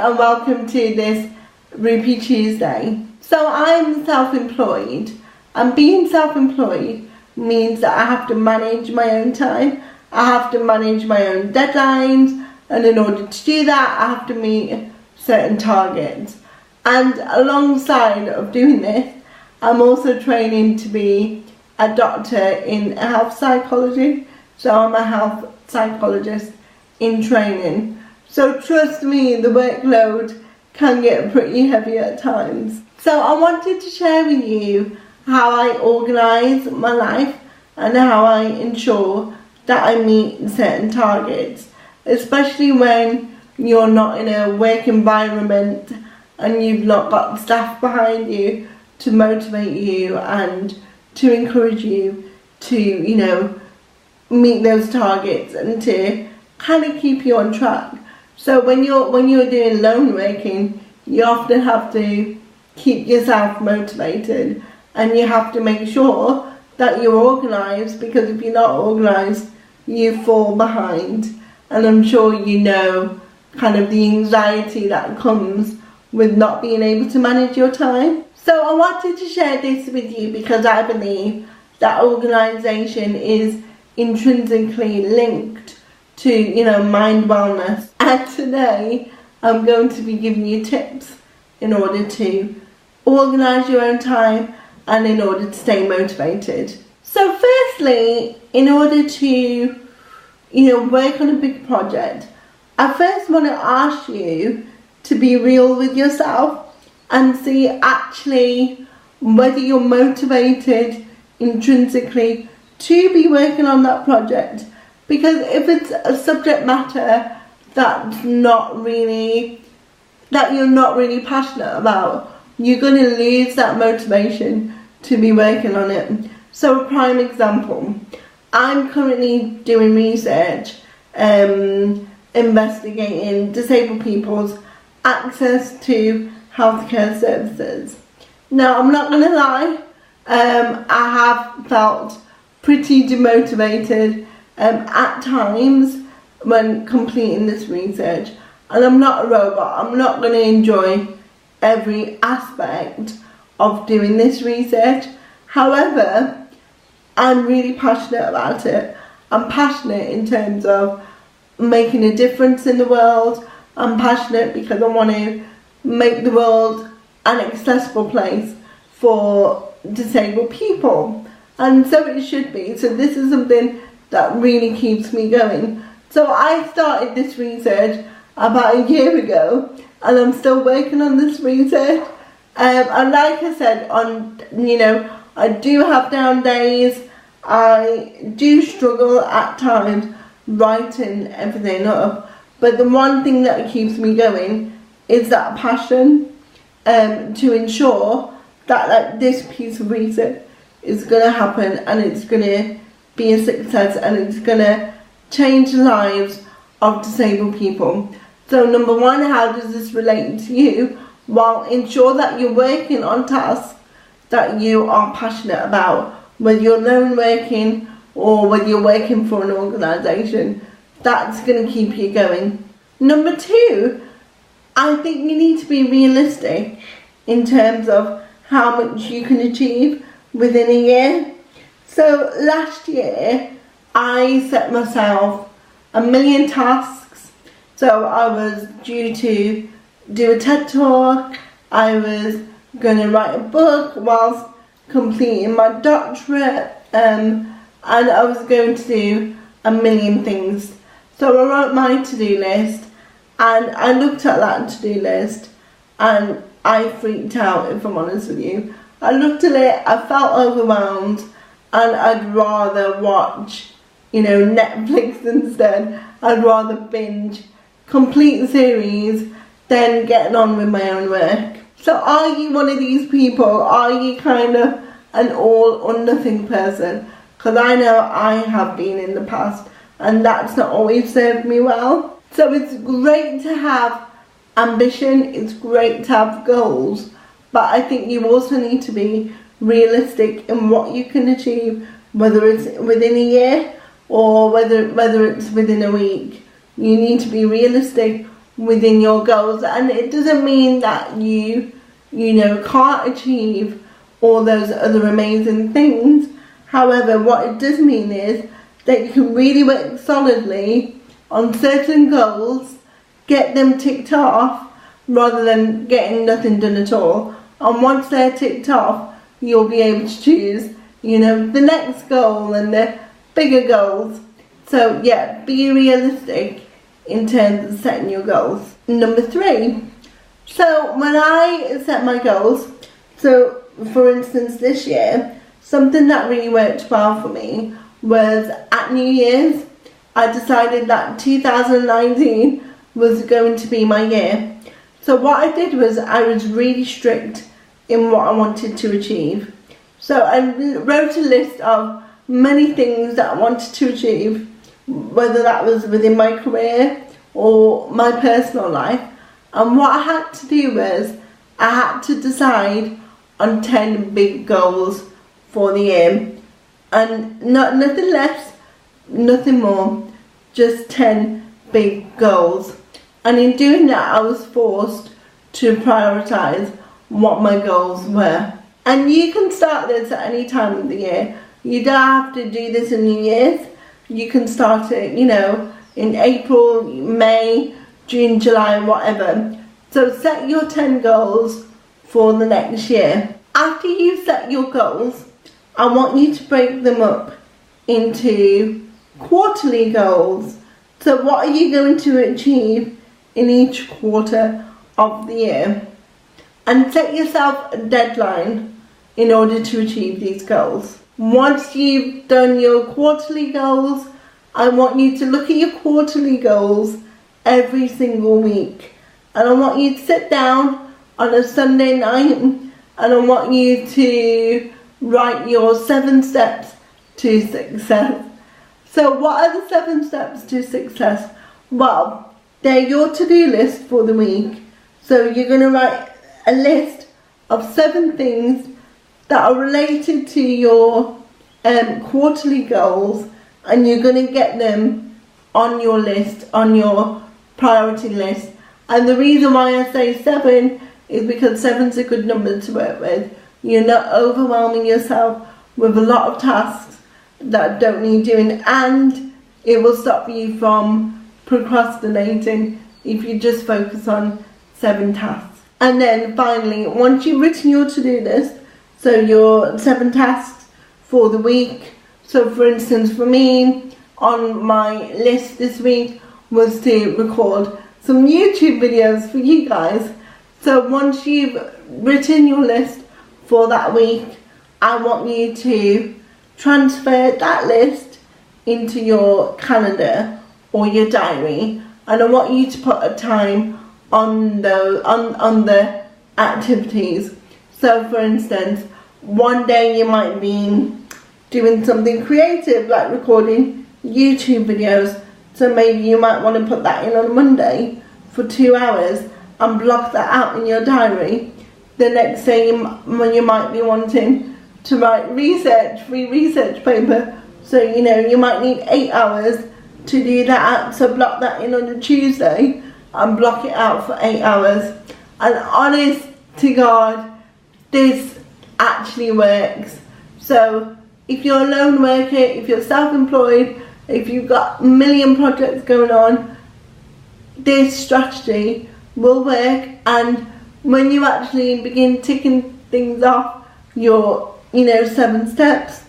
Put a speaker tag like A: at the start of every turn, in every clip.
A: and welcome to this Rupy Tuesday. So I'm self-employed, and being self-employed means that I have to manage my own time, I have to manage my own deadlines, and in order to do that I have to meet certain targets. And alongside of doing this, I'm also training to be a doctor in health psychology, so I'm a health psychologist in training. So trust me, the workload can get pretty heavy at times. So I wanted to share with you how I organise my life and how I ensure that I meet certain targets, especially when you're not in a work environment and you've not got staff behind you to motivate you and to encourage you to, meet those targets and to kind of keep you on track. So when you're doing lone working, you often have to keep yourself motivated, and you have to make sure that you're organised, because if you're not organised, you fall behind. And I'm sure you know kind of the anxiety that comes with not being able to manage your time. So I wanted to share this with you because I believe that organisation is intrinsically linked to, mind wellness. And today I'm going to be giving you tips in order to organise your own time and in order to stay motivated. So firstly, in order to, work on a big project, I first want to ask you to be real with yourself and see actually whether you're motivated intrinsically to be working on that project. Because if it's a subject matter that you're not really passionate about, you're going to lose that motivation to be working on it. So a prime example, I'm currently doing research, investigating disabled people's access to healthcare services. Now, I'm not going to lie, I have felt pretty demotivated at times when completing this research, and I'm not a robot. I'm not going to enjoy every aspect of doing this research. However, I'm really passionate about it. I'm passionate in terms of making a difference in the world. I'm passionate because I want to make the world an accessible place for disabled people, and so it should be. So this is something that really keeps me going. So I started this research about a year ago, and I'm still working on this research. And like I said, I do have down days. I do struggle at times writing everything up, but the one thing that keeps me going is that passion to ensure that this piece of research is going to happen, and it's going to be a success, and it's going to change the lives of disabled people. So number one, how does this relate to you? Well, ensure that you're working on tasks that you are passionate about, whether you're lone working or whether you're working for an organisation. That's going to keep you going. Number two, I think you need to be realistic in terms of how much you can achieve within a year. So last year, I set myself 1 million tasks. So I was due to do a TED talk, I was going to write a book whilst completing my doctorate, and I was going to do 1 million things. So I wrote my to-do list, and I looked at that to-do list and I freaked out, if I'm honest with you. I looked at it, I felt overwhelmed, and I'd rather watch, Netflix instead. I'd rather binge complete series than getting on with my own work. So are you one of these people? Are you kind of an all or nothing person? Because I know I have been in the past, and that's not always served me well. So it's great to have ambition, it's great to have goals, but I think you also need to be realistic in what you can achieve, whether it's within a year or whether it's within a week. You need to be realistic within your goals. And it doesn't mean that you can't achieve all those other amazing things. However, what it does mean is that you can really work solidly on certain goals, get them ticked off, rather than getting nothing done at all. And once they're ticked off, you'll be able to choose, the next goal and the bigger goals. So yeah, be realistic in terms of setting your goals. Number 3. So when I set my goals, so for instance this year, something that really worked well for me was at New Year's, I decided that 2019 was going to be my year. So what I did was I was really strict in what I wanted to achieve. So I wrote a list of many things that I wanted to achieve, whether that was within my career or my personal life. And what I had to do was I had to decide on 10 big goals for the year. And nothing less, nothing more, just 10 big goals. And in doing that, I was forced to prioritise what my goals were. And you can start this at any time of the year. You don't have to do this in New Year's. You can start it, in April, May, June, July, whatever. So set your 10 goals for the next year. After you set your goals, I want you to break them up into quarterly goals. So what are you going to achieve in each quarter of the year? And set yourself a deadline in order to achieve these goals. Once you've done your quarterly goals, I want you to look at your quarterly goals every single week. And I want you to sit down on a Sunday night and I want you to write your 7 steps to success. So what are the 7 steps to success? Well, they're your to-do list for the week. So you're going to write a list of 7 things that are related to your quarterly goals, and you're going to get them on your list, on your priority list. And the reason why I say 7 is because 7's a good number to work with. You're not overwhelming yourself with a lot of tasks that don't need doing, and it will stop you from procrastinating if you just focus on 7 tasks. And then finally, once you've written your to-do list, so your 7 tasks for the week. So for instance, for me, on my list this week was to record some YouTube videos for you guys. So once you've written your list for that week, I want you to transfer that list into your calendar or your diary, and I want you to put a time on the activities. So for instance, one day you might be doing something creative like recording YouTube videos, so maybe you might want to put that in on Monday for 2 hours and block that out in your diary. The next day you might be wanting to write free research paper, so you might need 8 hours to do that, so block that in on a Tuesday and block it out for 8 hours. And honest to God, this actually works. So if you're a lone worker, if you're self-employed, if you've got a million projects going on, this strategy will work. And when you actually begin ticking things off, your 7 steps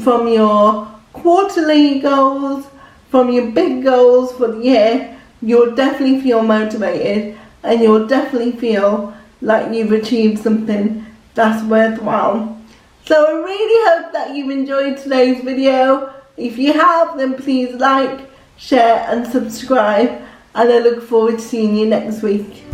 A: from your quarterly goals, from your big goals for the year, you'll definitely feel motivated and you'll definitely feel like you've achieved something that's worthwhile. So I really hope that you've enjoyed today's video. If you have, then please like, share and subscribe, and I look forward to seeing you next week.